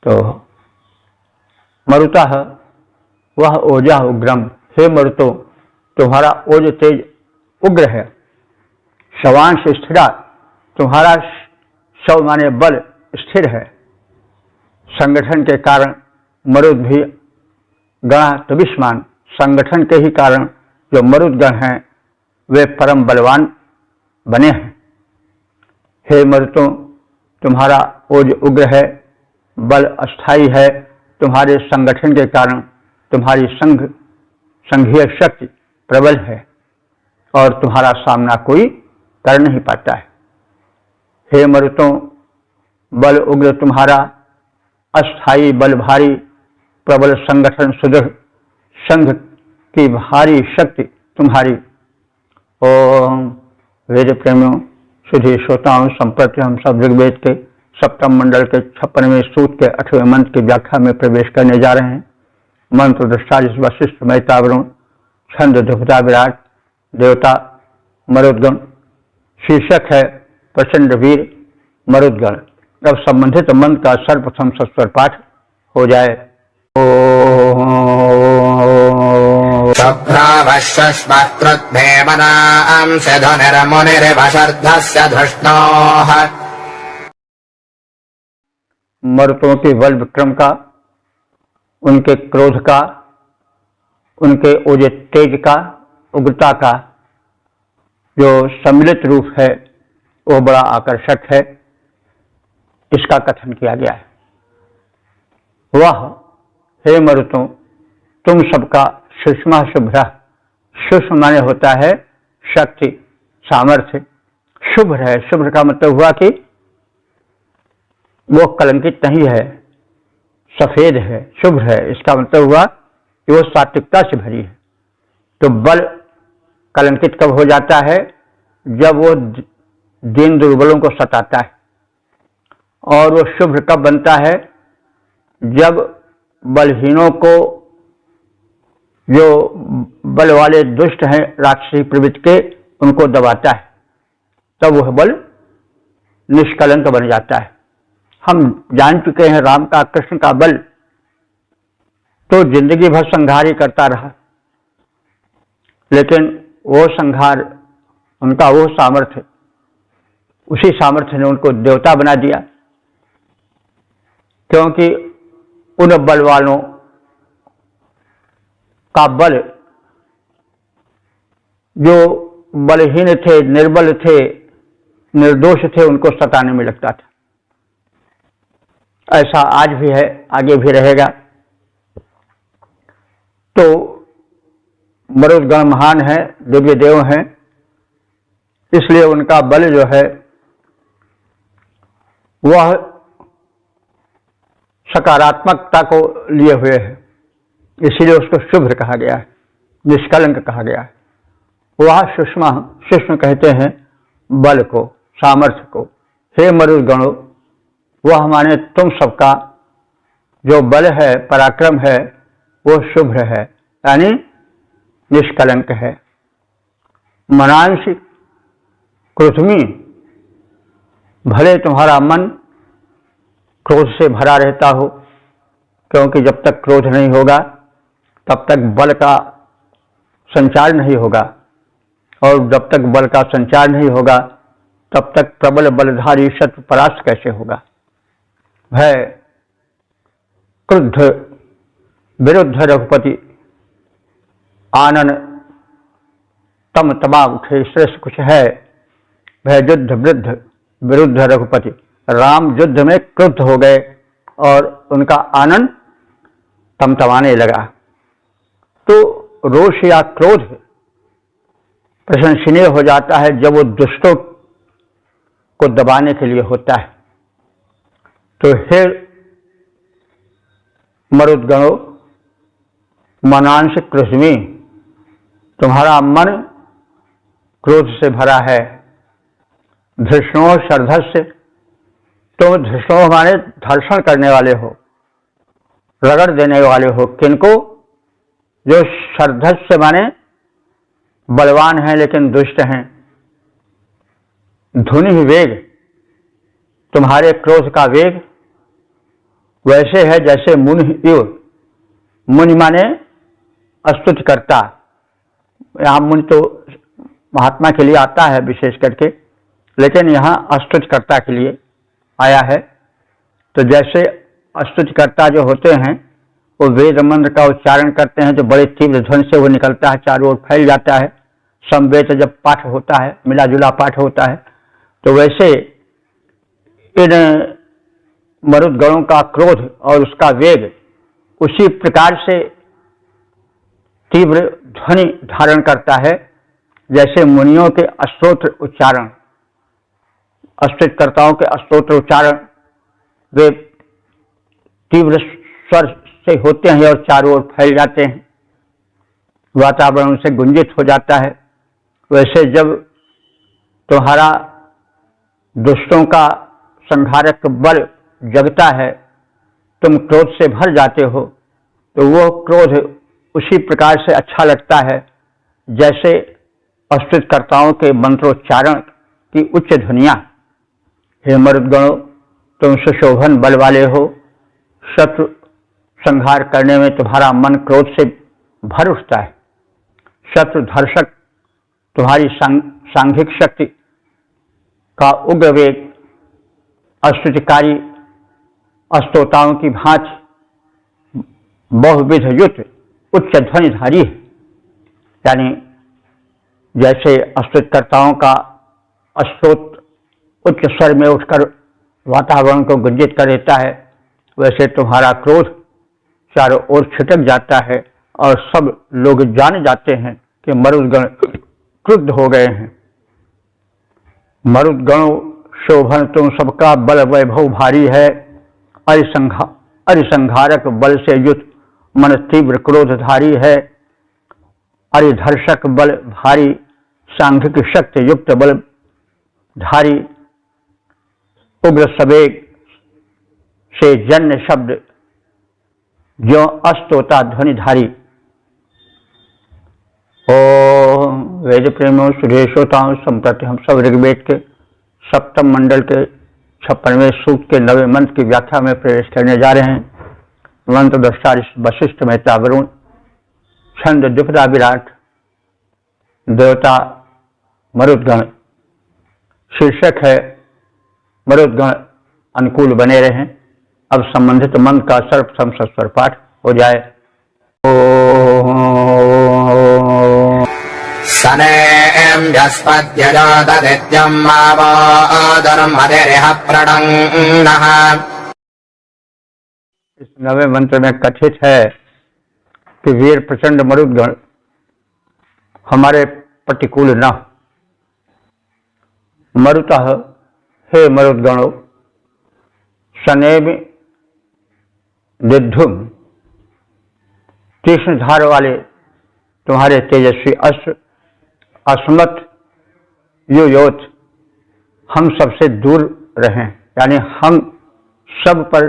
तो मरुतः वह ओजः उग्रम, हे मरुतो, तुम्हारा ओज तेज उग्र है। शवांश स्थिरा, तुम्हारा शव माने बल स्थिर है। संगठन के कारण मरुद भी गण विस्मान, संगठन के ही कारण जो मरुद गण हैं वे परम बलवान बने हैं। हे मरुतों, तुम्हारा ओज उग्र है, बल अस्थाई है। तुम्हारे संगठन के कारण तुम्हारी संघीय शक्ति प्रबल है और तुम्हारा सामना कोई कर नहीं पाता है। हे मरुतों, बल उग्र तुम्हारा, अस्थाई बल भारी, प्रबल संगठन सुदृढ़, संघ की भारी शक्ति तुम्हारी। ओम वेद प्रेमियों, सुधी श्रोताओं, संप्रति हम सब ऋग्वेद के सप्तम मंडल के 56वें सूक्त के 8वें मंत्र की व्याख्या में प्रवेश करने जा रहे हैं। मंत्र दृष्टा वशिष्ठ मेहता वरुण, छंद ध्रुवता विराट, देवता मरुदगण। शीर्षक है प्रचंड वीर मरुदगण। अब संबंधित मंत्र का सर्वप्रथम सस्वर पाठ हो जाए। मरुतों के बल विक्रम का, उनके क्रोध का, उनके ओज तेज का, उग्रता का जो सम्मिलित रूप है वो बड़ा आकर्षक है, इसका कथन किया गया है। वह हे मरुतों, तुम सबका सुषमा शुभ्र, सुषम माने होता है शक्ति, सामर्थ्य, शुभ्र है। शुभ्र का मतलब हुआ कि वो कलंकित नहीं है, सफेद है, शुभ्र है। इसका मतलब हुआ कि वो सात्विकता से भरी है। तो बल कलंकित कब हो जाता है? जब वो दीन दुर्बलों को सताता है। और वो शुभ्र कब बनता है? जब बलहीनों को, जो बल वाले दुष्ट हैं राक्षसी प्रवृत्ति के, उनको दबाता है, तब वह बल निष्कलंक बन जाता है। हम जान चुके हैं राम का, कृष्ण का बल तो जिंदगी भर संहार ही करता रहा, लेकिन वो संहार, उनका वो सामर्थ्य, उसी सामर्थ्य ने उनको देवता बना दिया। क्योंकि उन बल वालों का बल, जो बलहीन थे, निर्बल थे, निर्दोष थे, उनको सताने में लगता था। ऐसा आज भी है, आगे भी रहेगा। तो मरुदगण महान है, दिव्य देव हैं, इसलिए उनका बल जो है वह सकारात्मकता को लिए हुए है, इसीलिए उसको शुभ्र कहा गया है, निष्कलंक कहा गया है। वह सूक्ष्म कहते हैं बल को, सामर्थ्य को। हे मरुदगणों, वह माने तुम सबका जो बल है, पराक्रम है, वो शुभ्र है, यानी निष्कलंक है। मनांसि क्रुधमी, भले तुम्हारा मन क्रोध से भरा रहता हो, क्योंकि जब तक क्रोध नहीं होगा तब तक बल का संचार नहीं होगा, और जब तक बल का संचार नहीं होगा तब तक प्रबल बलधारी शत्रु परास्त कैसे होगा। भय क्रुद्ध विरुद्ध रघुपति, आनन तम तमा उठे, श्रेष्ठ कुछ है। भय युद्ध वृद्ध विरुद्ध रघुपति, राम युद्ध में क्रुद्ध हो गए और उनका आनंद तमतमाने लगा। तो रोष या क्रोध प्रशंसनीय हो जाता है जब वो दुष्टों को दबाने के लिए होता है। तो हे मरुदगणों, मनांश कृष्मी, तुम्हारा मन क्रोध से भरा है। धृष्णो शर्धस्य, तुम धृष्णो माने धर्षण करने वाले हो, रगड़ देने वाले हो। किनको? जो शर्धस्य माने बलवान हैं लेकिन दुष्ट हैं। धुनि वेग, तुम्हारे क्रोध का वेग वैसे है जैसे मुनि इव। मुनि माने स्तुति करता, यहाँ मुनि तो महात्मा के लिए आता है विशेष करके, लेकिन यहाँ स्तुतिकर्ता के लिए आया है। तो जैसे स्तुतिकर्ता जो होते हैं वो वेद मंत्र का उच्चारण करते हैं, जो बड़े तीव्र ध्वनि से वो निकलता है, चारों ओर फैल जाता है। समवेत जब पाठ होता है, मिला जुला पाठ होता है, तो वैसे इन मरुदगणों का क्रोध और उसका वेग उसी प्रकार से तीव्र ध्वनि धारण करता है जैसे मुनियों के स्तोत्र उच्चारण, स्तुतिकर्ताओं के स्तोत्र उच्चारण वे तीव्र स्वर से होते हैं और चारों ओर फैल जाते हैं, वातावरण उनसे गुंजित हो जाता है। वैसे जब तुम्हारा दुष्टों का संहारक बल जगता है, तुम क्रोध से भर जाते हो, तो वो क्रोध उसी प्रकार से अच्छा लगता है जैसे स्तुतिकर्ताओं के मंत्रोच्चारण की उच्च ध्वनियां। हे मरुदगणों, तुम सुशोभन बल वाले हो, शत्रु संहार करने में तुम्हारा मन क्रोध से भर उठता है। शत्रु धर्षक तुम्हारी सांघिक शक्ति का उग्र वेग स्तुतिकारी स्तोताओं की भांति बहुविध युक्त उच्च ध्वनिधारी है। यानी जैसे स्तुतिकर्ताओं का स्तोत्र उच्च स्वर में उठकर वातावरण को गुंजित कर देता है, वैसे तुम्हारा क्रोध चारों ओर छिटक जाता है और सब लोग जान जाते हैं कि मरुदगण क्रुद्ध हो गए हैं। मरुदगणों शोभन, तुम सबका बल वैभव भारी है। अरिसंहारक बल से युक्त मन तीव्र क्रोधधारी है। अरिधर्षक बल भारी, सांघिक शक्ति युक्त बल धारी, उग्र सवेग से जन्य शब्द जो अस्तोता ध्वनिधारी। ओम वेद प्रेमियों सुधेशोताओं संप्रति हम सब ऋग्वेद के सप्तम मंडल के 56वें सूक्त के 9वें मंत्र की व्याख्या में प्रवेश करने जा रहे हैं। मंत्र दृष्टा वशिष्ठ मेहता वरुण, छंद द्विपदा विराट, देवता मरुदगण। शीर्षक है मरुदगण अनुकूल बने रहें, अब संबंधित मंत्र का सर्वप्रथम सस्वर पाठ हो जाए। ओम सनेम्यस्पत्यजातदित्यं मावोदर्मधिरिह प्रणङ्नः। इस नवे मंत्र में कथित है कि वीर प्रचंड मरुदगण हमारे प्रतिकूल न हो। मरुतः हे मरुदगणों, सनेम दिद्धुम तीक्ष्ण धार वाले तुम्हारे तेजस्वी अस्त्र अस्मत् युयोत हम सबसे दूर रहें, यानी हम सब पर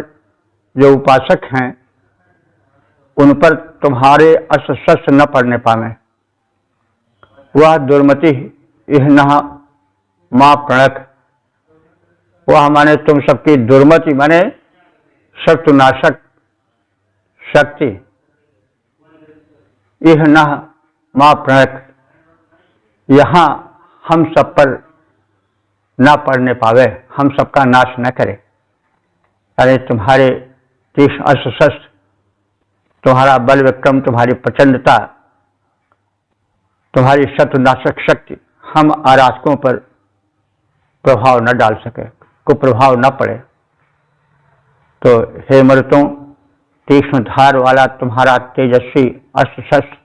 जो उपासक हैं उन पर तुम्हारे अस्त्र शस्त्र न पड़ने पावे। वह दुर्मति यह न मां प्रणक, वह माने तुम सबकी दुर्मति माने शत्रुनाशक शक्ति, यह न मां प्रणक यहाँ हम सब पर न पड़ने पावे, हम सबका नाश न करे। अरे तुम्हारे तीक्ष्ण अस्त्र शस्त्र, तुम्हारा बल विक्रम, तुम्हारी प्रचंडता, तुम्हारी शत्रुनाशक शक्ति हम आराधकों पर प्रभाव न डाल सके, कुप्रभाव न पड़े। तो हे मरुतों, तीक्ष्ण धार वाला तुम्हारा तेजस्वी अस्त्र शस्त्र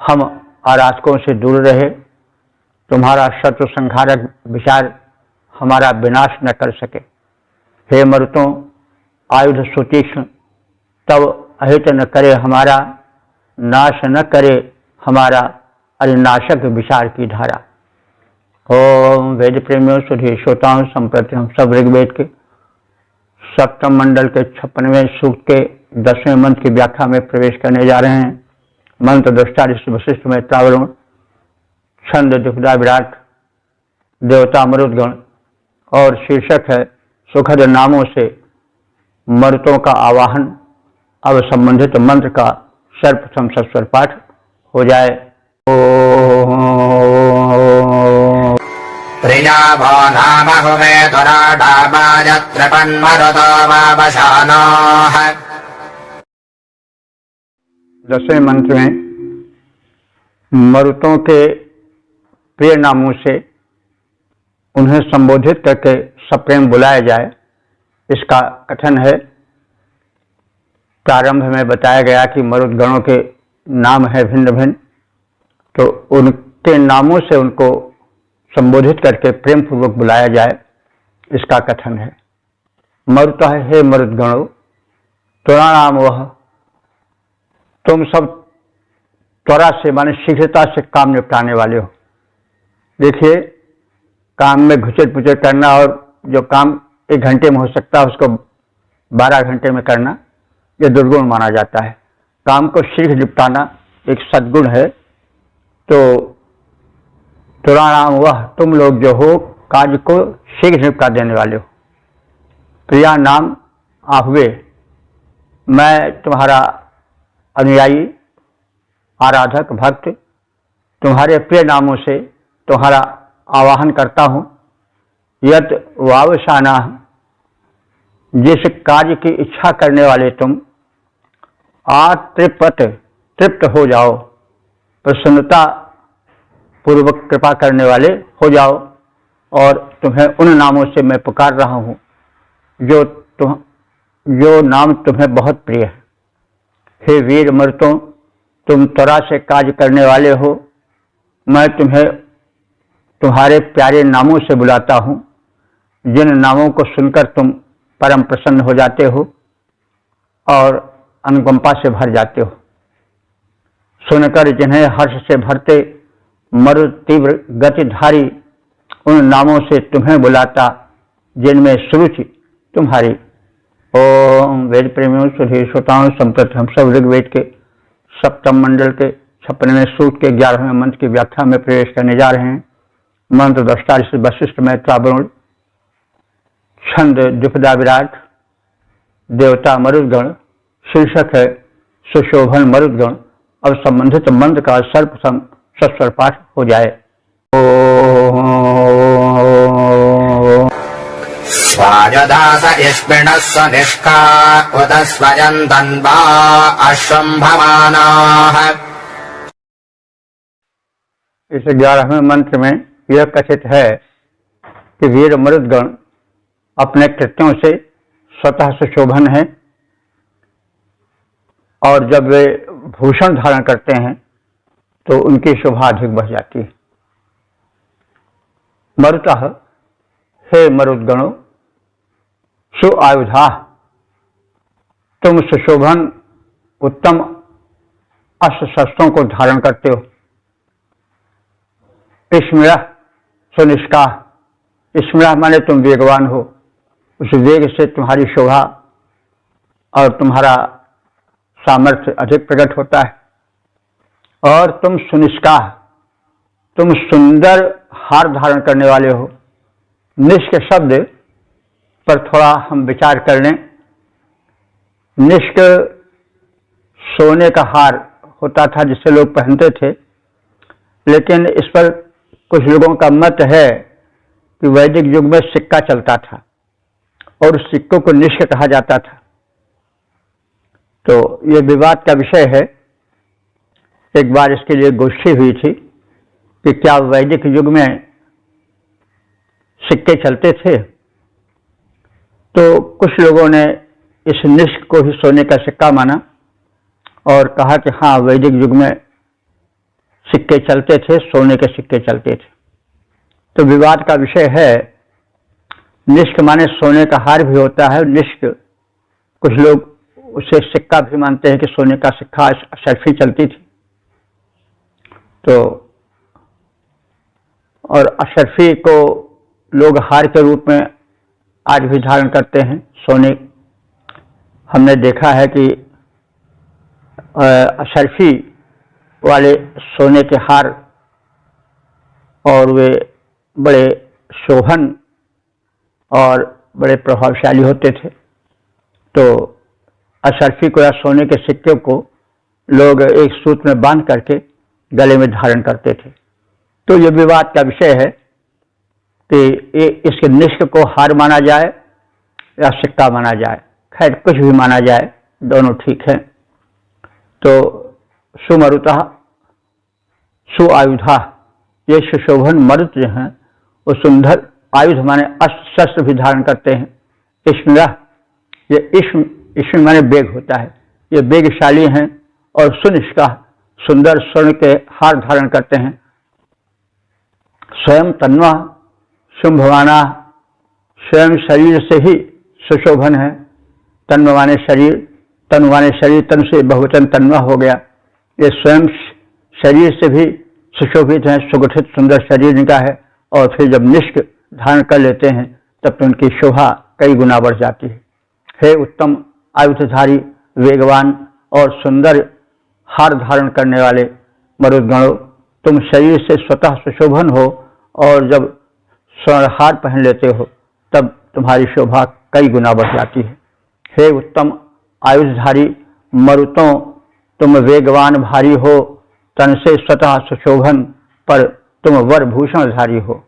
हम आराधकों से दूर रहे, तुम्हारा शत्रु संहारक विचार हमारा विनाश न कर सके। हे मरुतों, आयुध सुतीक्ष्ण तब अहित न करे हमारा, नाश न करे हमारा अरिनाशक विचार की धारा। ओम वेद प्रेमियों, सुधी श्रोताओं, संप्रति हम सब ऋग्वेद के सप्तम मंडल के 56वें सूक्त के 10वें मंत्र की व्याख्या में प्रवेश करने जा रहे हैं। मंत्र दृष्टा ऋषि वशिष्ठ में त्रावरुण, छंद दुखदा विराट, देवता मरुदगण और शीर्षक है सुखद नामों से मरुतों का आवाहन। अब संबंधित मंत्र का सर्वप्रथम सस्वर पाठ हो जाए। प्रियाभो नाम हुमे दुराडाबाजत्रपन्मरुतो वावशानोः। 10वें मंत्र में मरुतों के प्रिय नामों से उन्हें संबोधित करके सप्रेम बुलाया जाए, इसका कथन है। प्रारंभ में बताया गया कि मरुदगणों के नाम है भिन्न भिन्न, तो उनके नामों से उनको संबोधित करके प्रेम पूर्वक बुलाया जाए, इसका कथन है। मरुतः हे मरुदगणों, त्वराणाम वह, तुम सब त्वरा से माने शीघ्रता से काम निपटाने वाले हो। देखिए, काम में घुचर पुचर करना और जो काम 1 घंटे में हो सकता है उसको 12 घंटे में करना, ये दुर्गुण माना जाता है। काम को शीघ्र निपटाना एक सद्गुण है। तो तुराणाम वह, तुम लोग जो हो कार्य को शीघ्र निपटा देने वाले हो। प्रिया नाम आहुए, मैं तुम्हारा अनुयायी आराधक भक्त तुम्हारे प्रिय नामों से तुम्हारा आवाहन करता हूँ। यत वावशाना, जिस कार्य की इच्छा करने वाले तुम तृप्त हो जाओ, प्रसन्नता पूर्वक कृपा करने वाले हो जाओ, और तुम्हें उन नामों से मैं पुकार रहा हूँ जो नाम तुम्हें बहुत प्रिय है। हे वीर मरुतों, तुम त्वरा से कार्य करने वाले हो। मैं तुम्हें तुम्हारे प्यारे नामों से बुलाता हूँ, जिन नामों को सुनकर तुम परम प्रसन्न हो जाते हो और अनुकंपा से भर जाते हो। सुनकर जिन्हें हर्ष से भरते मरुद तीव्र गतिधारी उन नामों से तुम्हें बुलाता, जिनमें सुरुचि तुम्हारी। ओम वेद प्रेमियों, सुधी श्रोताओं, संप्रति हम सब ऋग्वेद के सप्तम मंडल के 56वें सूक्त के 11वें मंत्र की व्याख्या में प्रवेश करने जा रहे हैं। मंत्र दृष्टा ऋषि वशिष्ठ में त्रावरुण, छंद दुखदा विराट, देवता मरुदगण, शीर्षक है सुशोभन मरुदगण। अब संबंधित मंत्र का सर्वप्रथम सस्वर पाठ हो जाए। स्वायुधास इष्मिणः स्वनिष्का उत स्वयं तन्वा अश्वम्भवानाः। इस 11वें मंत्र में यह कथित है कि वीर मरुदगण अपने कृत्यों से स्वतः सुशोभन है और जब वे भूषण धारण करते हैं तो उनकी शोभा अधिक बढ़ जाती है। मरुतः, हे मरुदगणों, सुआयुधा, तुम सुशोभन उत्तम अस्त्र शस्त्रों को धारण करते हो। स्मृह सुनिष्का, स्मृह माने तुम वेगवान हो, उस वेग से तुम्हारी शोभा और तुम्हारा सामर्थ्य अधिक प्रकट होता है। और तुम सुनिष्का, तुम सुंदर हार धारण करने वाले हो। निष्क शब्द पर थोड़ा हम विचार कर लें। निष्क सोने का हार होता था जिसे लोग पहनते थे, लेकिन इस पर कुछ लोगों का मत है कि वैदिक युग में सिक्का चलता था और उस सिक्कों को निष्क कहा जाता था। तो ये विवाद का विषय है। एक बार इसके लिए गोष्ठी हुई थी कि क्या वैदिक युग में सिक्के चलते थे। तो कुछ लोगों ने इस निष्क को ही सोने का सिक्का माना और कहा कि हाँ, वैदिक युग में सिक्के चलते थे, सोने के सिक्के चलते थे। तो विवाद का विषय है, निष्क माने सोने का हार भी होता है। निष्क कुछ लोग उसे सिक्का भी मानते हैं कि सोने का सिक्का अशर्फी चलती थी। तो और अशर्फी को लोग हार के रूप में आज भी धारण करते हैं। सोने, हमने देखा है कि अशर्फी वाले सोने के हार और वे बड़े शोभन और बड़े प्रभावशाली होते थे। तो अशर्फी को या सोने के सिक्के को लोग एक सूत्र में बांध करके गले में धारण करते थे। तो ये विवाद का विषय है कि इसके निष्क को हार माना जाए या सिक्का माना जाए। खैर, कुछ भी माना जाए, दोनों ठीक है। तो सुमरुता, सुआयुधा, ये सुशोभन मरुत जो हैं वो सुंदर आयुध माने अस्त्र शस्त्र भी धारण करते हैं। इश्म, ये इश्म माने वेग होता है, ये वेगशाली हैं। और सुनिष्का, सुंदर स्वर्ण के हार धारण करते हैं। स्वयं तन्वा शुंभवाना, स्वयं शरीर से ही सुशोभन है। तन्व माने शरीर, तनु माने शरीर, तन से बहुवचन तन्वा हो गया। ये स्वयं शरीर से भी सुशोभित हैं, सुगठित सुंदर शरीर इनका है। और फिर जब निष्क धारण कर लेते हैं तब तो उनकी शोभा कई गुना बढ़ जाती है। हे उत्तम आयुधधारी, वेगवान और सुंदर हार धारण करने वाले मरुदगणों, तुम शरीर से स्वतः सुशोभन हो और जब स्वर्णहार पहन लेते हो तब तुम्हारी शोभा कई गुना बढ़ जाती है। हे उत्तम आयुधधारी मरुतों, तुम वेगवान भारी हो, तन से स्वतः सुशोभन, पर तुम वर भूषणधारी हो।